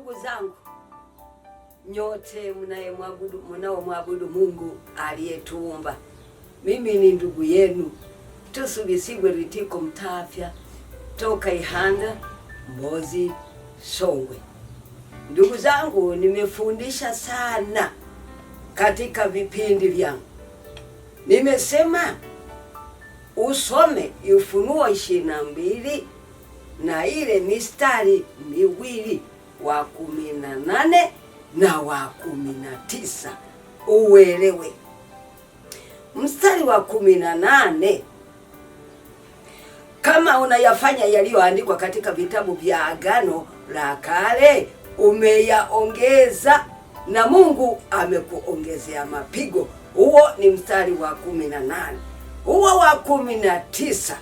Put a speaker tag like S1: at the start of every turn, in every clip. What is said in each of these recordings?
S1: Ndugu zangu nyote mnaomwabudu Mungu aliyetuumba, mimi ni ndugu yenu Tusubisigwe Ritiko Mtafya toka Ihanda, Mbozi, Songwe. Ndugu zangu, nimefundisha sana katika vipindi vyangu. Nimesema usome Ufunuo 22 na ile mistari miwili wa 18 na wa 19 uelewe. Mstari wa 18, kama unayafanya yaliyoandikwa katika vitabu vya Agano la Kale, umeyaongeza na Mungu amekuongezea mapigo. Huo ni mstari wa 18. Huo wa 19,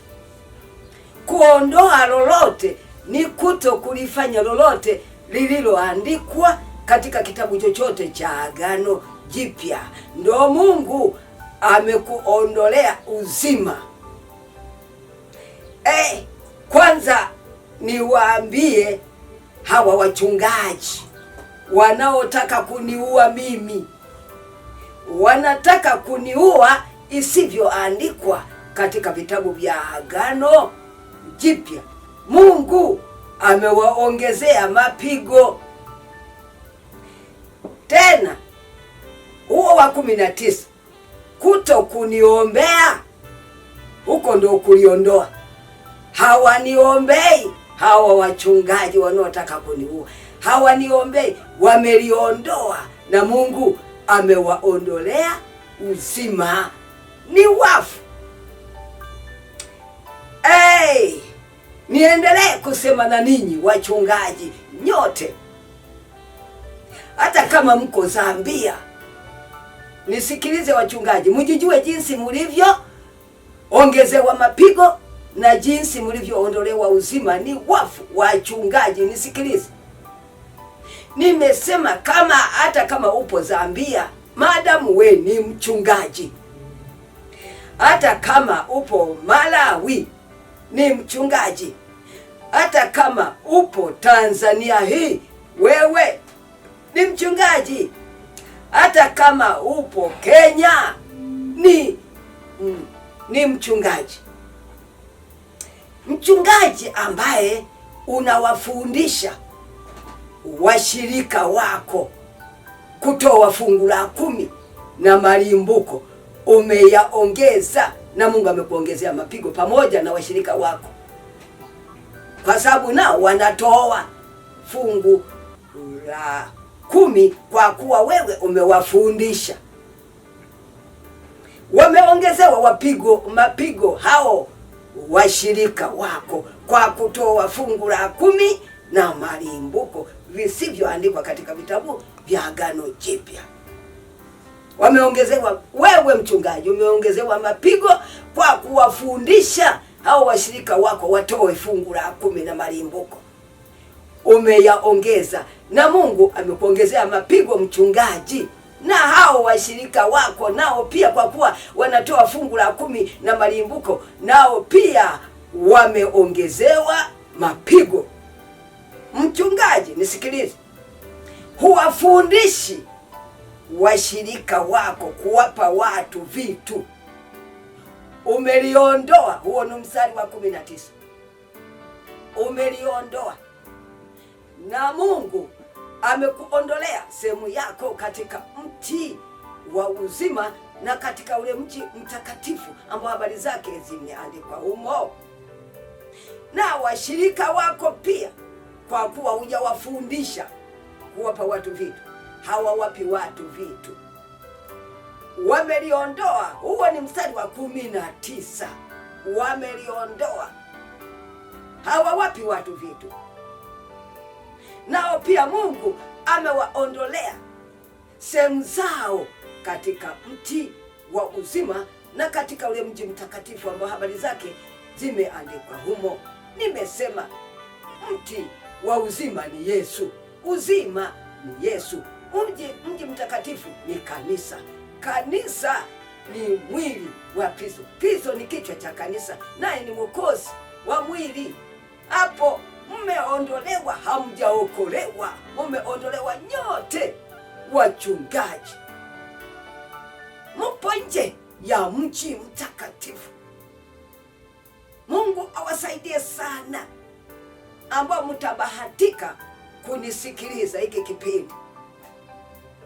S1: kuondoa lolote ni kuto kulifanya lolote lililoandikwa katika kitabu chochote cha Agano Jipya. Ndo Mungu amekuondolea uzima. Kwanza niwaambie hawa wachungaji wanaotaka kuniua mimi, wanataka kuniua isivyoandikwa katika vitabu vya Agano Jipya. Mungu amewaongezea mapigo. Tena huo wa 19, kuto kuniombea, huko ndo kuliondoa. Hawaniombei hawa wachungaji wanaotaka kuniua, hawaniombei, wameliondoa na Mungu amewaondolea uzima, ni wafu. Niendelee kusema na ninyi wachungaji nyote, hata kama mko Zambia, nisikilize wachungaji, mjijue jinsi mlivyo ongezewa mapigo na jinsi mlivyoondolewa uzima, ni wafu. Wachungaji nisikilize, nimesema hata kama upo Zambia, madamu we ni mchungaji, hata kama upo Malawi ni mchungaji, hata kama upo Tanzania hii wewe ni mchungaji, hata kama upo Kenya ni mchungaji. Mchungaji ambaye unawafundisha washirika wako kutoa fungu la 10 na malimbuko, umeyaongeza na Mungu amekuongezea mapigo pamoja na washirika wako, kwa sababu nao wanatoa fungu la 10 kwa kuwa wewe umewafundisha. Wameongezewa mapigo hao washirika wako kwa kutoa fungu la 10 na malimbuko visivyoandikwa katika vitabu vya Agano Jipya. Wameongezewa, wewe mchungaji umeongezewa mapigo kwa kuwafundisha hao washirika wako watoe fungu la 10 na malimbuko. Umeyaongeza na Mungu amekuongezea mapigo mchungaji, na hao washirika wako nao pia kwa kuwa wanatoa fungu la 10 na malimbuko, nao pia wameongezewa mapigo. Mchungaji nisikilize, huwafundishi washirika wako kuwapa watu vitu. Umeliondoa. Huo ni mstari wa 19. Umeliondoa na Mungu amekuondolea sehemu yako katika mti wa uzima na katika ule mji mtakatifu ambao habari zake zimeandikwa humo. Na washirika wako pia, kwa kuwa hujawafundisha kuwapa watu vitu, hawawapi watu vitu, wameliondoa. Huo ni mstari wa 19. Wameliondoa, hawawapi watu vitu. Nao pia Mungu amewaondolea sehemu zao katika mti wa uzima na katika ule mji mtakatifu ambao habari zake zimeandikwa humo. Nimesema mti wa uzima ni Yesu, uzima ni Yesu. Mji mtakatifu ni kanisa. Kanisa ni mwili wa Kristo. Kristo ni kichwa cha kanisa, naye ni mwokozi wa mwili. Hapo Mmeondolewa, hamjaokolewa. Mmeondolewa nyote wachungaji, mpo nje ya mji mtakatifu. Mungu awasaidie sana ambao mtabahatika kunisikiliza hiki kipindi.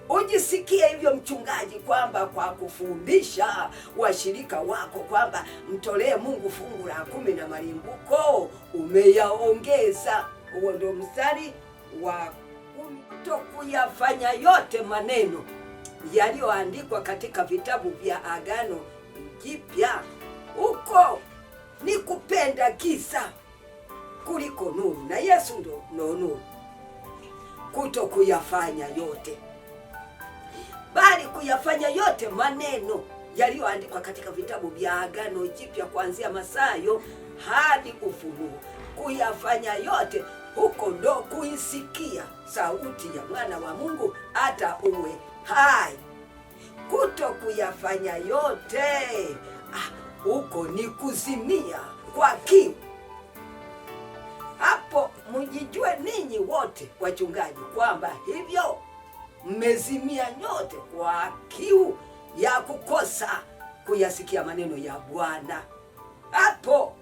S1: Ujisikie hivyo mchungaji, kwamba kwa kufundisha washirika wako kwamba mtolee Mungu fungu la 10 na malimbuko umeyaongeza. Huo ndio mstari wa 10. Kuyafanya yote maneno yaliyoandikwa katika vitabu vya Agano Jipya, huko ni kupenda giza kuliko nuru, na Yesu ndo nuru. Kuto kuyafanya yote, bali kuyafanya yote maneno yaliyoandikwa katika vitabu vya Agano Jipya, kuanzia Mathayo hadi Ufunuo. Kuyafanya yote huko ndo kuisikia sauti ya mwana wa Mungu hata uwe hai. Kuto kuyafanya yote huko ni kuzimia kwa kiu. Hapo mjijue ninyi wote wachungaji kwamba hivyo mmezimia nyote kwa kiu ya kukosa kuyasikia maneno ya Bwana. Hapo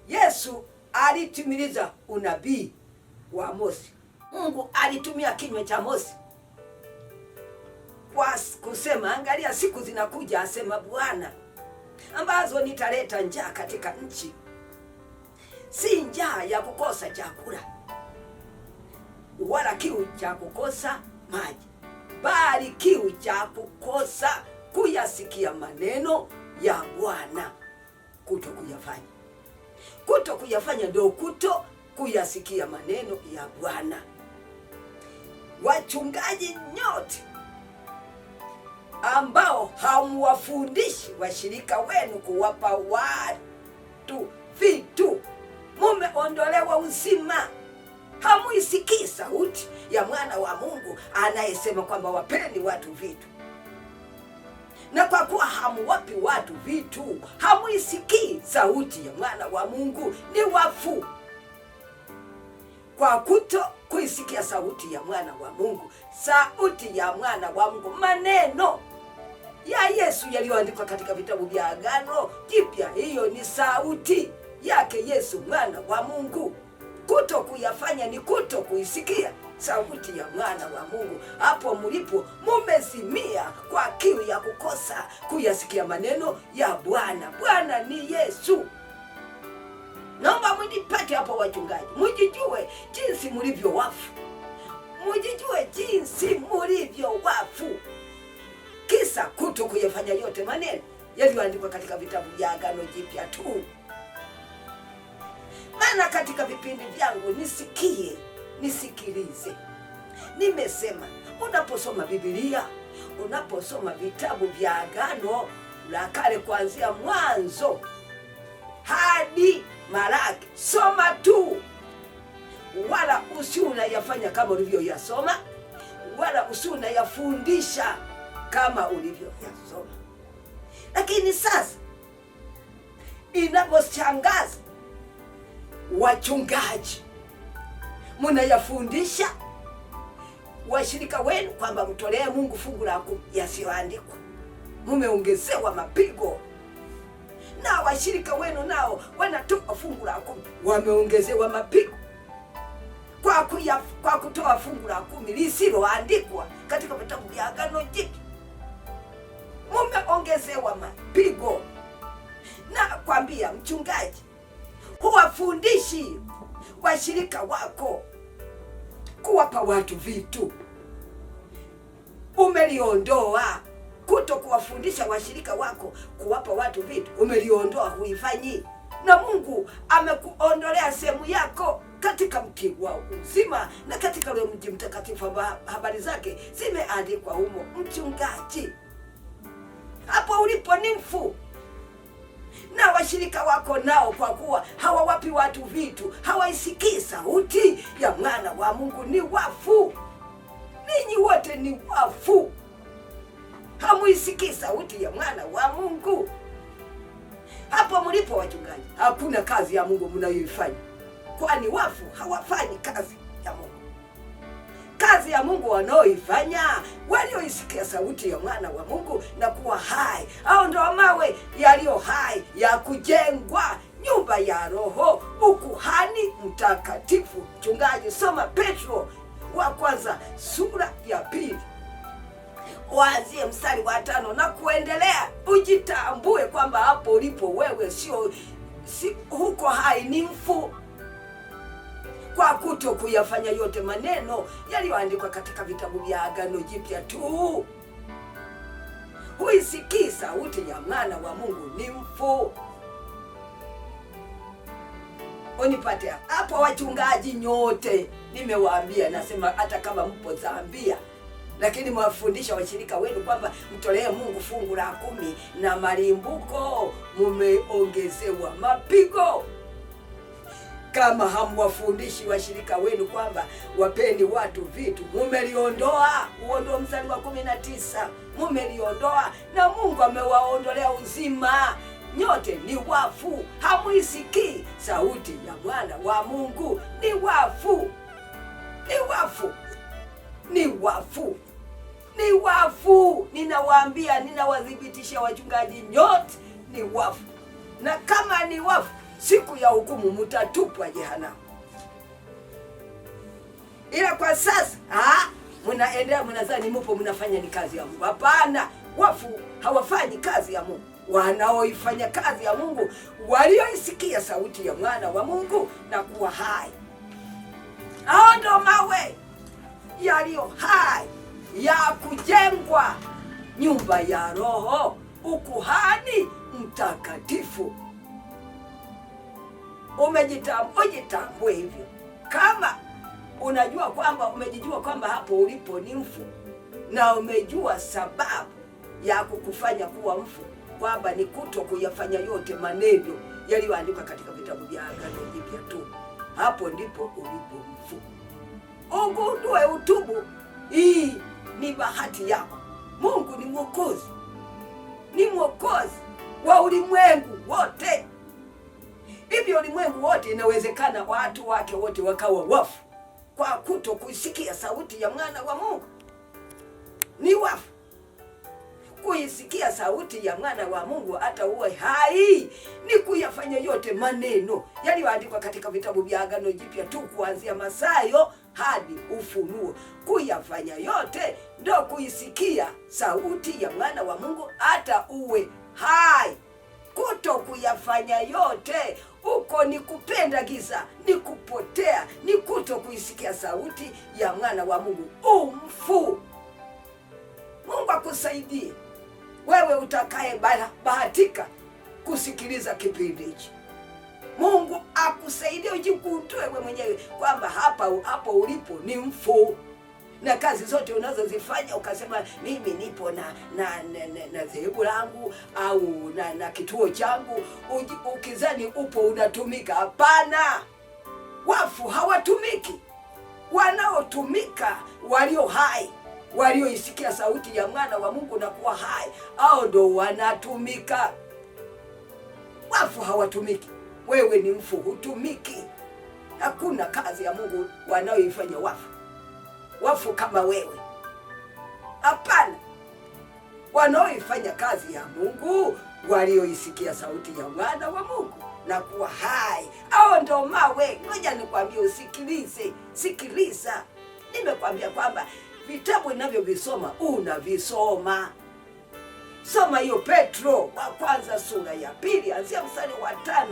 S1: Yesu alitimiliza unabii wa Amosi. Mungu alitumia kinywa cha Amosi kwa kusema, angalia siku zinakuja, asema Bwana, ambazo nitaleta njaa katika nchi, si njaa ya kukosa chakula wala kiu cha kukosa maji, bali kiu cha kukosa kuyasikia maneno ya Bwana. Kuto kuyafanya, kuto kuyafanya ndio kuto kuyasikia maneno ya Bwana. Wachungaji nyote ambao hamwafundishi washirika wenu kuwapa watu vitu, mumeondolewa uzima. Hamuisikii sauti ya mwana wa Mungu anayesema kwamba wapeni watu vitu, na kwa kuwa hamuwapi watu vitu, hamuisikii sauti ya mwana wa Mungu, ni wafu. Kwa kuto kuisikia sauti ya mwana wa Mungu, sauti ya mwana wa Mungu, maneno ya Yesu yaliyoandikwa katika vitabu vya Agano Jipya, hiyo ni sauti yake Yesu mwana wa Mungu. Kuto kuyafanya ni kuto kuisikia sauti ya mwana wa Mungu. Hapo mlipo mumezimia kwa kiu ya kukosa kuyasikia maneno ya Bwana. Bwana ni Yesu. Naomba mnipate hapo wachungaji, mjijue jinsi mlivyo wafu, mjijue jinsi mlivyo wafu, kisa kuto kuyafanya yote maneno yaliyoandikwa katika vitabu vya Agano Jipya tu. Maana katika vipindi vyangu nisikilize. Nimesema unaposoma Biblia, unaposoma vitabu vya Agano la Kale kuanzia Mwanzo hadi Malaki, soma tu, wala usiunayafanya kama ulivyoyasoma, wala usiunayafundisha kama ulivyoyasoma. Lakini sasa inaposhangaza, wachungaji mnayafundisha washirika wenu kwamba mtolee Mungu fungu la 10 yasiyoandikwa, mumeongezewa mapigo. Na washirika wenu nao wanatoa fungu la 10, wameongezewa mapigo kwa kutoa fungu la 10 lisiloandikwa katika vitabu vya Agano Jipya. Mumeongezewa mapigo. Na kwambia mchungaji, huwafundishi washirika wako kuwapa watu vitu. Umeliondoa kuto kuwafundisha washirika wako kuwapa watu vitu, umeliondoa, huifanyi. Na Mungu amekuondolea sehemu yako katika mti wa uzima na katika ule mji mtakatifu ambao habari zake zimeandikwa humo. Mchungaji, hapo ulipo ni mfu. Na washirika wako nao, kwa kuwa hawawapi watu vitu, hawaisikii sauti ya mwana wa Mungu, ni wafu. Ninyi wote ni wafu, hamuisikii sauti ya mwana wa Mungu. Hapo mlipo wachungaji, hakuna kazi ya Mungu mnayoifanya kwani wafu hawafanyi kazi ya Mungu? Kazi ya Mungu wanaoifanya walioisikia sauti ya mwana wa Mungu na kuwa hai. Hao ndio mawe yaliyo hai ya kujengwa nyumba ya roho, ukuhani mtakatifu. Mchungaji, soma Petro wa kwanza sura ya 2 waanzie mstari wa 5 na kuendelea. Ujitambue kwamba hapo ulipo wewe si huko hai, ni mfu, kwa kuto kuyafanya yote maneno yaliyoandikwa katika vitabu vya Agano Jipya tu. Huisikii sauti ya mwana wa Mungu, ni mfu. Unipate hapo? Wachungaji nyote nimewaambia, nasema hata kama mpo Zambia, lakini mwafundisha washirika wenu kwamba mtolee Mungu fungu la 10 na malimbuko mumeongezewa mapigo. Kama hamwafundishi washirika wenu kwamba wapeni watu vitu, mumeliondoa. Uondoa mstari wa 19, mumeliondoa na Mungu amewaondolea uzima. Nyote ni wafu, hamuisikii sauti ya mwana wa Mungu. Ni wafu, ni wafu, ni wafu, ni wafu. Ninawaambia, ninawadhibitisha wachungaji, nyote ni wafu. Na kama ni wafu, siku ya hukumu mutatupwa jehanamu. Ila kwa sasa mnaendelea, mnadhani mupo mnafanya ni kazi ya Mungu. Hapana, wafu hawafanyi kazi ya Mungu. Wanaoifanya kazi ya Mungu walioisikia sauti ya mwana wa Mungu na kuwa hai. Hao ndio mawe yaliyo hai ya kujengwa nyumba ya roho, ukuhani mtakatifu. Ujitambue hivyo. Kama unajua kwamba umejijua kwamba hapo ulipo ni mfu, na umejua sababu ya kukufanya kuwa mfu, kwamba ni kuto kuyafanya yote maneno yaliyoandikwa katika vitabu vya Agano Jipya tu, hapo ndipo ulipo mfu. Ugundue, utubu. Hii ni bahati yako. Mungu ni mwokozi, ni mwokozi wa ulimwengu wote. Hivyo ulimwengu wote, inawezekana watu wake wote wakawa wafu kwa kuto kuisikia sauti ya mwana wa Mungu. Ni wafu. Kuisikia sauti ya mwana wa Mungu hata uwe hai ni kuyafanya yote maneno yaliyoandikwa katika vitabu vya Agano Jipya tu, kuanzia Mathayo hadi Ufunuo. Kuyafanya yote ndio kuisikia sauti ya mwana wa Mungu hata uwe hai. Kuto kuyafanya yote uko ni kupenda giza, ni kupotea, ni kuto kuisikia sauti ya mwana wa Mungu, umfu. Mungu akusaidie wewe utakaye bahatika kusikiliza kipindi hichi. Mungu akusaidie ujikutue wewe mwenyewe kwamba hapo ulipo ni mfu, na kazi zote unazozifanya ukasema mimi nipo na dhehebu langu au na kituo changu, ukizani upo unatumika. Hapana, wafu hawatumiki. Wanaotumika walio hai, walioisikia sauti ya mwana wa Mungu na kuwa hai, hao ndo wanatumika. Wafu hawatumiki. Wewe ni mfu, hutumiki. Hakuna kazi ya Mungu wanaoifanya wafu kama wewe. Hapana, wanaoifanya kazi ya Mungu walioisikia sauti ya mwana wa Mungu na kuwa hai, hao ndo mawe. Ngoja nikwambie, usikilize, sikiliza. Nimekwambia kwamba vitabu ninavyovisoma unavisoma. Soma hiyo Petro wa kwanza sura ya 2 anzia mstari wa 5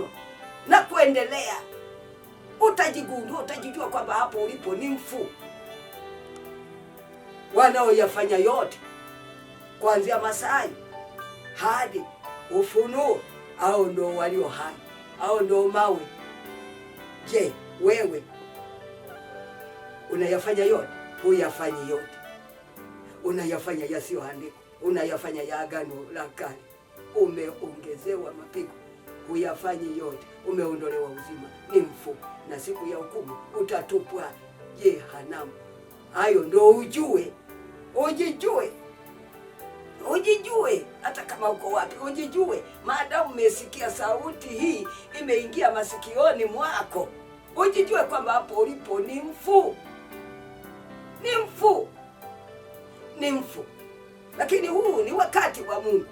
S1: na kuendelea. Utajigundua, utajijua kwamba hapo ulipo ni mfu. Wanaoyafanya yote kuanzia Mathayo hadi Ufunuo, hao ndo walio hai, hao ndo mawe. Je, wewe unayafanya yote? Huyafanyi yote. Unayafanya yasiyoandikwa, unayafanya ya Agano la Kale. Umeongezewa mapigo. Huyafanyi yote, umeondolewa uzima, ni mfu, na siku ya hukumu utatupwa jehanamu. Hayo ndo ujue, ujijue hata kama uko wapi, ujijue. Maadamu umesikia sauti hii imeingia masikioni mwako, ujijue kwamba hapo ulipo ni mfu, ni mfu, ni mfu. Lakini huu ni wakati wa Mungu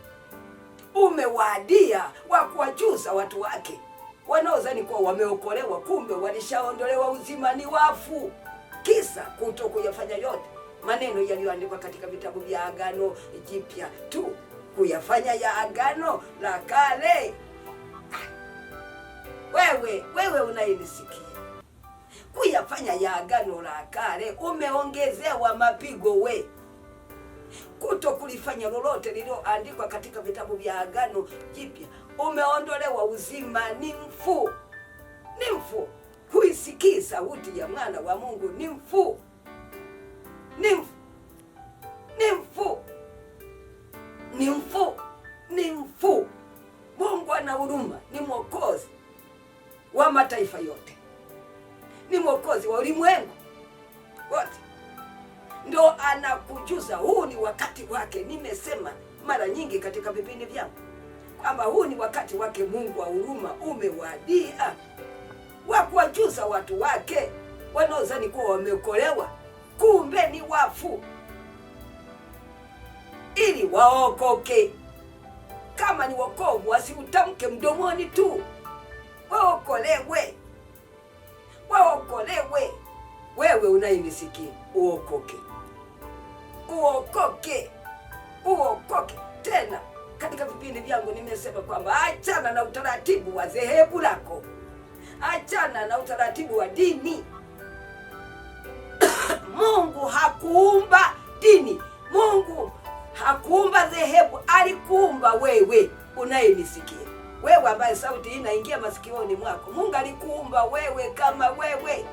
S1: umewadia wa kuwajuza watu wake wanaozani kuwa wameokolewa, kumbe walishaondolewa uzima, ni wafu, kisa kuto kuyafanya yote maneno yaliyoandikwa katika vitabu vya Agano Jipya tu, kuyafanya ya Agano la Kale. Wewe unayenisikia, kuyafanya ya Agano la Kale umeongezewa mapigo we. Kuto kulifanya lolote lililoandikwa katika vitabu vya Agano Jipya umeondolewa uzima, ni mfu, ni mfu. Kuisikii sauti ya mwana wa Mungu ni mfu, ni mfu, ni mfu, ni mfu, ni mfu. Mungu ana huruma, ni mwokozi wa mataifa yote, ni mwokozi wa ulimwengu wote, ndo anakujuza huu ni wakati wake. Nimesema mara nyingi katika vipindi vyangu kwamba huu ni wakati wake. Mungu wa huruma umewadia wa kuwajuza watu wake wanaozani kuwa wameokolewa, kumbe ni wafu, ili waokoke. Kama ni wokovu, wasiutamke mdomoni tu, waokolewe, waokolewe. Wewe unayenisikia, uokoke, uokoke, uokoke. Tena katika vipindi vyangu nimesema kwamba achana na utaratibu wa dhehebu lako, achana na utaratibu wa dini. Mungu hakuumba dini, Mungu hakuumba dhehebu, alikuumba wewe unayenisikia, wewe ambaye sauti hii inaingia masikioni mwako. Mungu alikuumba wewe kama wewe,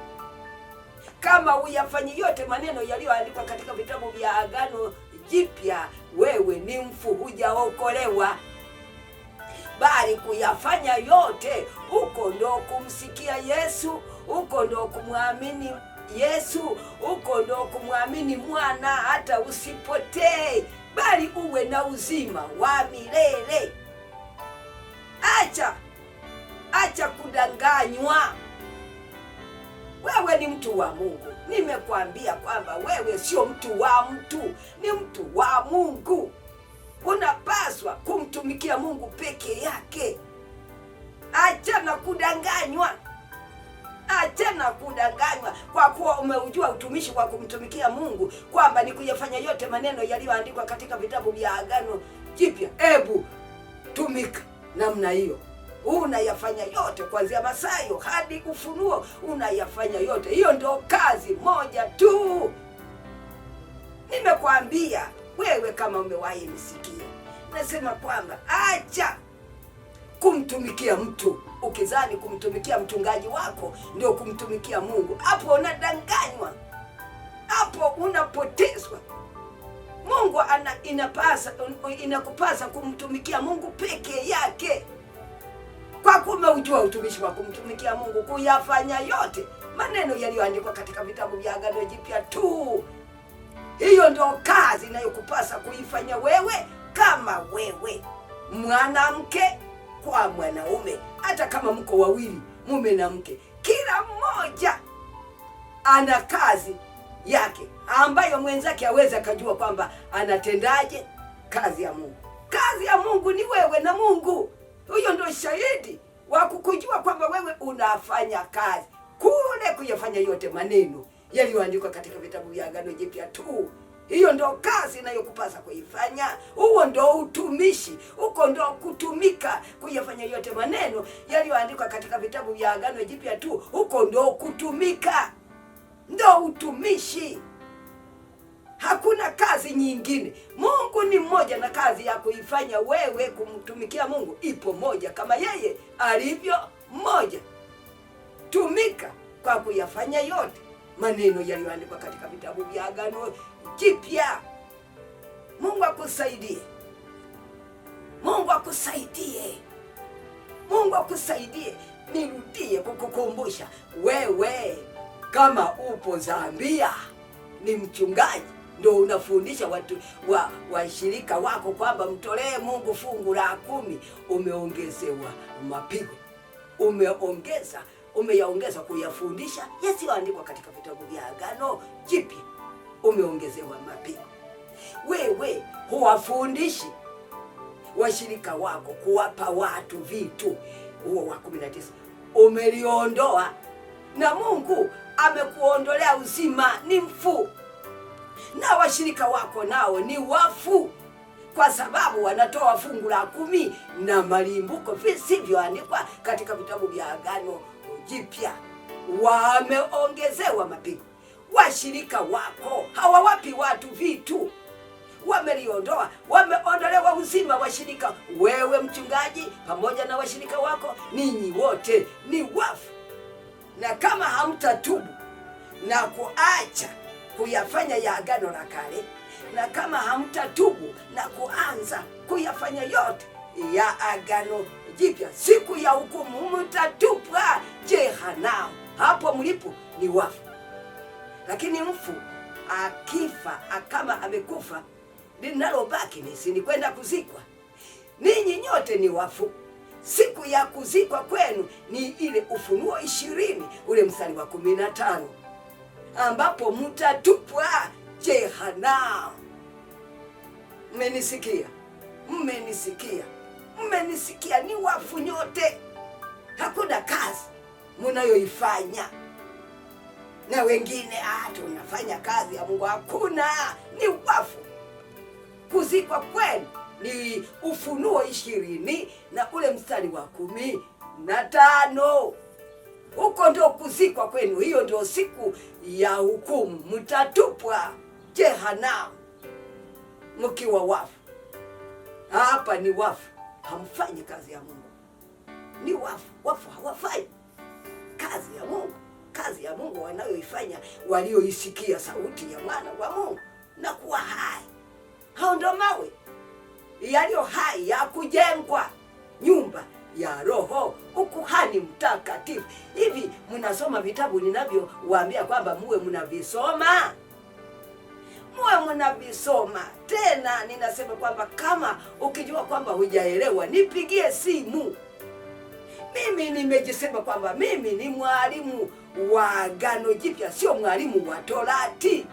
S1: kama uyafanyi yote maneno yaliyoandikwa katika vitabu vya Agano Jipya, wewe ni mfu, hujaokolewa. Bali kuyafanya yote, huko ndo kumsikia Yesu, huko ndo kumwamini Yesu, huko ndo kumwamini mwana, hata usipotee bali uwe na uzima wa milele. Acha kudanganywa. Wewe ni mtu wa Mungu. Nimekwambia kwamba wewe sio mtu wa mtu, ni mtu wa Mungu. Unapaswa kumtumikia Mungu peke yake. Achana kudanganywa, achana kudanganywa, kwa kuwa umeujua utumishi wa kumtumikia Mungu kwamba ni kuyafanya yote maneno yaliyoandikwa katika vitabu vya Agano Jipya. Ebu tumika namna hiyo. Unayafanya yote kuanzia Mathayo hadi Ufunuo, unayafanya yote. Hiyo ndio kazi moja tu. Nimekwambia wewe, kama umewahi nisikia, nasema kwamba acha kumtumikia mtu ukizani kumtumikia mchungaji wako ndio kumtumikia Mungu. Hapo unadanganywa, hapo unapotezwa. Mungu inakupasa kumtumikia Mungu peke yake, kwa kuwa ujua utumishi wa kumtumikia Mungu, kuyafanya yote maneno yaliyoandikwa katika vitabu vya Agano Jipya tu. Hiyo ndio kazi inayokupasa kuifanya wewe, kama wewe mwanamke kwa mwanaume. Hata kama mko wawili, mume na mke, kila mmoja ana kazi yake ambayo mwenzake aweza kujua kwamba anatendaje kazi ya Mungu. Kazi ya Mungu ni wewe na Mungu. Huyo ndio shahidi wa kukujua kwamba wewe unafanya kazi kule, kuyafanya yote maneno yaliyoandikwa katika vitabu vya Agano Jipya tu. Hiyo ndo kazi inayokupasa kuifanya. Huo ndo utumishi, huko ndo kutumika, kuyafanya yote maneno yaliyoandikwa katika vitabu vya Agano Jipya tu. Huko ndo kutumika, ndo utumishi. Hakuna kazi nyingine. Mungu ni mmoja, na kazi ya kuifanya wewe kumtumikia Mungu ipo moja, kama yeye alivyo mmoja. Tumika kwa kuyafanya yote maneno yaliyoandikwa katika vitabu vya Agano Jipya. Mungu akusaidie, Mungu akusaidie, Mungu akusaidie. Nirudie kukukumbusha wewe, kama upo Zambia, ni mchungaji, ndio unafundisha watu washirika wako kwamba mtolee Mungu fungu la 10, umeongezewa mapigo, umeongeza umeyaongeza kuyafundisha yasiyoandikwa katika vitabu vya Agano Jipya, umeongezewa mapigo. Wewe huwafundishi washirika wako kuwapa watu vitu, huo wa 19 umeliondoa, na Mungu amekuondolea uzima, ni mfu, na washirika wako nao ni wafu, kwa sababu wanatoa fungu la 10 na malimbuko visivyoandikwa katika vitabu vya Agano Jipya. Wameongezewa mapigo. Washirika wako hawawapi watu vitu, wameliondoa, wameondolewa uzima washirika. Wewe mchungaji pamoja na washirika wako, ninyi wote ni wafu, na kama hamtatubu na kuacha kuyafanya ya Agano la Kale, na kama hamtatubu na kuanza kuyafanya yote ya Agano Jipya, siku ya hukumu mtatupwa jehanamu. Hapo mlipo ni wafu. Lakini mfu akifa, kama amekufa, linalobaki ni kwenda kuzikwa. Ninyi nyote ni wafu. Siku ya kuzikwa kwenu ni ile Ufunuo 20 ule mstari wa 15, ambapo mtatupwa jehanamu. Mmenisikia? Mmenisikia? Mmenisikia? Ni wafu nyote. Hakuna kazi mnayoifanya. Na wengine tunafanya kazi ya Mungu. Hakuna, ni wafu. Kuzikwa kwenu ni Ufunuo 20 na ule mstari wa 15. Huko ndio kuzikwa kwenu. Hiyo ndio siku ya hukumu. Mtatupwa jehanamu mkiwa wafu. Hapa ni wafu, hamfanyi kazi ya Mungu. Ni wafu. Wafu hawafanyi kazi ya Mungu. Kazi ya Mungu wanayoifanya walioisikia sauti ya mwana wa Mungu na kuwa hai. Hao ndio mawe yaliyo hai ya kujengwa nyumba ya Roho, ukuhani mtakatifu. Hivi mnasoma vitabu ninavyowaambia kwamba muwe mnavisoma? Muwe mnavisoma. Tena ninasema kwamba kama ukijua kwamba hujaelewa, nipigie simu. Mimi nimejisema kwamba mimi ni mwalimu wa Agano Jipya, sio mwalimu wa Torati.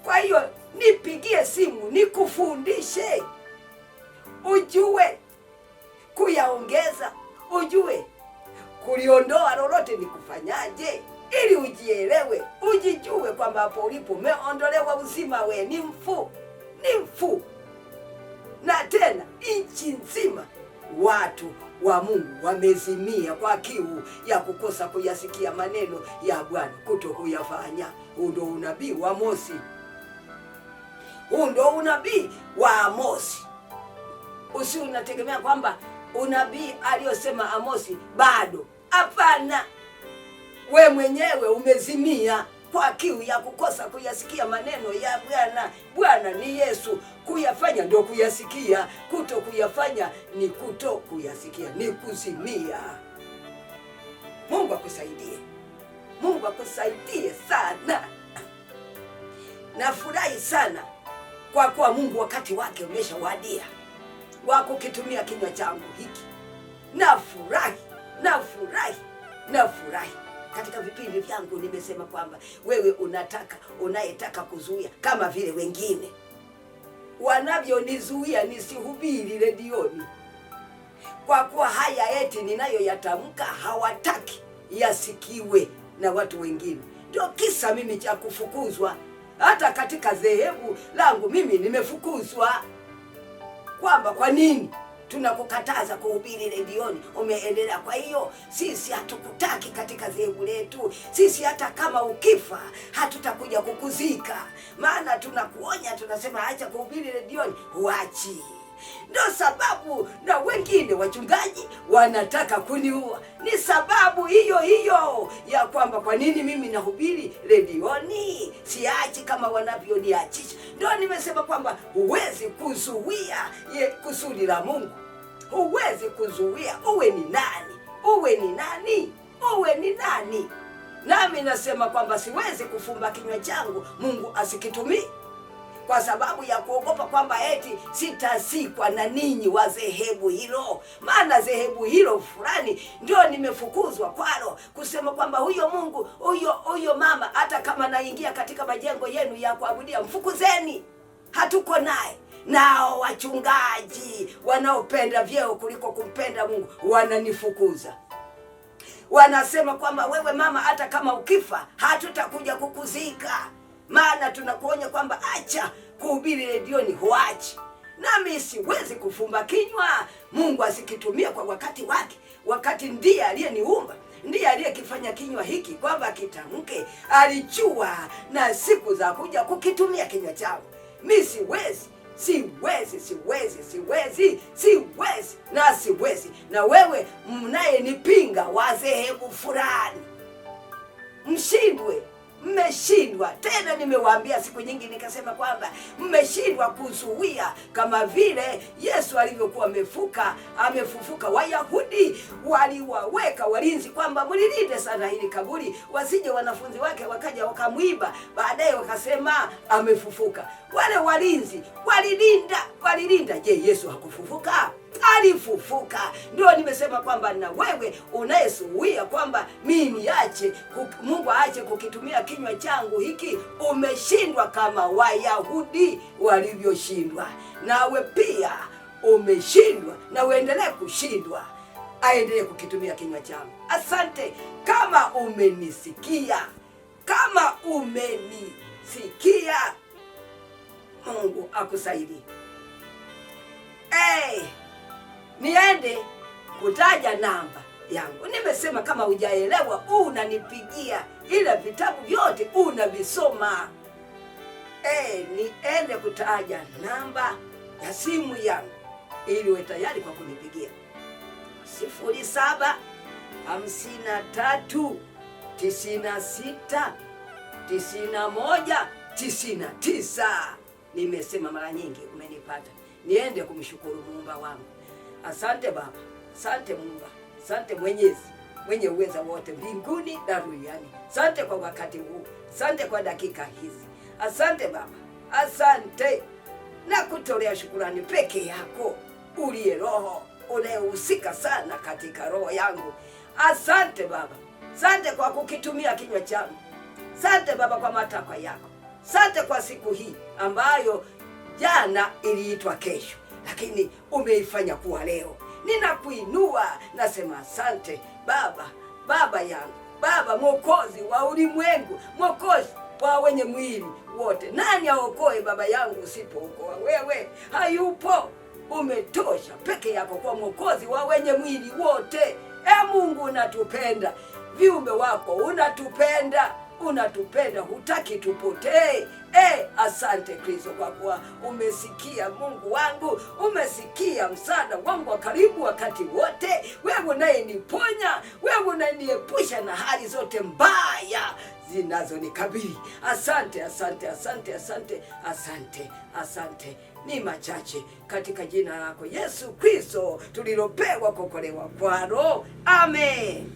S1: Kwa hiyo nipigie simu nikufundishe, ujue kuyaongeza, ujue kuliondoa lolote ni kufanyaje, ili ujielewe, ujijue kwamba hapo ulipo umeondolewa uzima. We ni mfu, ni mfu. Na tena nchi nzima watu wa Mungu wamezimia kwa kiu ya kukosa kuyasikia maneno ya Bwana, kuto kuyafanya. Huu ndio unabii wa Amosi. Huu ndio unabii wa Amosi. Usi unategemea kwamba unabii aliyosema Amosi bado. Hapana. We mwenyewe umezimia kwa kiu ya kukosa kuyasikia maneno ya Bwana. Bwana ni Yesu. Kuyafanya ndio kuyasikia, kuto kuyafanya ni kuto kuyasikia, ni kuzimia. Mungu akusaidie. Mungu akusaidie sana. Nafurahi sana kwa kuwa Mungu wakati wake umeshawadia wa kukitumia kinywa changu hiki. Nafurahi, nafurahi, nafurahi. Katika vipindi vyangu nimesema kwamba wewe unayetaka kuzuia kama vile wengine wanavyonizuia nisihubiri redioni, kwa kuwa haya eti ninayoyatamka hawataki yasikiwe na watu wengine. Ndio kisa mimi cha kufukuzwa. Hata katika dhehebu langu mimi nimefukuzwa, kwamba kwa nini tunakukataza kuhubiri redioni, umeendelea. Kwa hiyo sisi hatukutaki katika dhehebu letu. Sisi hata kama ukifa hatutakuja kukuzika, maana tunakuonya, tunasema acha kuhubiri redioni, huachi. Ndio sababu na wengine wachungaji wanataka kuniua. Ni sababu hiyo hiyo ya kwamba kwa nini mimi nahubiri redioni, siachi kama wanavyoniachisha. Ndio nimesema kwamba huwezi kuzuia kusudi la Mungu. Huwezi kuzuia. Uwe ni nani? Uwe ni nani? Uwe ni nani? Nami nasema kwamba siwezi kufumba kinywa changu Mungu asikitumie. kwa sababu ya kuogopa kwamba eti sitasikwa na ninyi wa dhehebu hilo, maana dhehebu hilo fulani ndio nimefukuzwa kwalo, kusema kwamba huyo Mungu huyo mama, hata kama naingia katika majengo yenu ya kuabudia, mfukuzeni, hatuko naye. Nao wachungaji wanaopenda vyeo kuliko kumpenda Mungu wananifukuza. Wanasema kwamba wewe mama, hata kama ukifa hatutakuja kukuzika, maana tunakuonya kwamba acha kuhubiri redioni, huachi. Nami siwezi kufumba kinywa, Mungu asikitumia kwa wakati wake, wakati ndiye aliyeniumba, ndiye aliyekifanya kinywa hiki kwamba kitamke. Alijua na siku za kuja kukitumia kinywa changu. Mimi siwezi. Na wewe mnayenipinga wa dhehebu fulani, mshindwe. Mmeshindwa tena. Nimewaambia siku nyingi nikasema kwamba mmeshindwa kuzuia, kama vile Yesu alivyokuwa amefufuka. Wayahudi waliwaweka walinzi kwamba mlilinde sana hili kaburi, wasije wanafunzi wake wakaja wakamwiba, baadaye wakasema amefufuka. Wale walinzi walilinda. Je, Yesu hakufufuka? Alifufuka. Ndio nimesema kwamba na wewe unayesuia kwamba mimi Mungu aache kukitumia kinywa changu hiki, umeshindwa kama Wayahudi walivyoshindwa. Nawe pia umeshindwa, na uendelee kushindwa. Aendelee kukitumia kinywa changu. Asante kama umenisikia, Mungu akusaidie. Niende kutaja namba yangu. Nimesema kama hujaelewa unanipigia, ila vitabu vyote unavisoma. Niende kutaja namba ya simu yangu ili uwe tayari kwa kunipigia. 0753969199. Nimesema mara nyingi, umenipata. Niende kumshukuru Muumba wangu. Asante Baba, asante Mungu, asante Mwenyezi, mwenye uweza wote mbinguni na duniani. Asante kwa wakati huu, asante kwa dakika hizi. Asante Baba, asante na kutolea shukurani peke yako, uliye Roho unayehusika sana katika roho yangu. Asante Baba, asante kwa kukitumia kinywa changu. Asante Baba kwa matakwa yako. Asante kwa siku hii ambayo jana iliitwa kesho, lakini umeifanya kuwa leo. Ninakuinua, nasema asante Baba, Baba yangu, Baba Mwokozi wa ulimwengu, Mwokozi wa wenye mwili wote. Nani aokoe Baba yangu usipookoa wewe? Hayupo. Umetosha peke yako kwa Mwokozi wa wenye mwili wote. Mungu unatupenda, viumbe wako unatupenda, hutaki tupotee. Asante Kristo kwa kuwa umesikia Mungu wangu, umesikia msaada wangu wa karibu wakati wote. Wewe unayeniponya, wewe unaniepusha na hali zote mbaya zinazonikabili. Asante. Ni machache katika jina lako Yesu Kristo tulilopewa kuokolewa kwalo. Amen.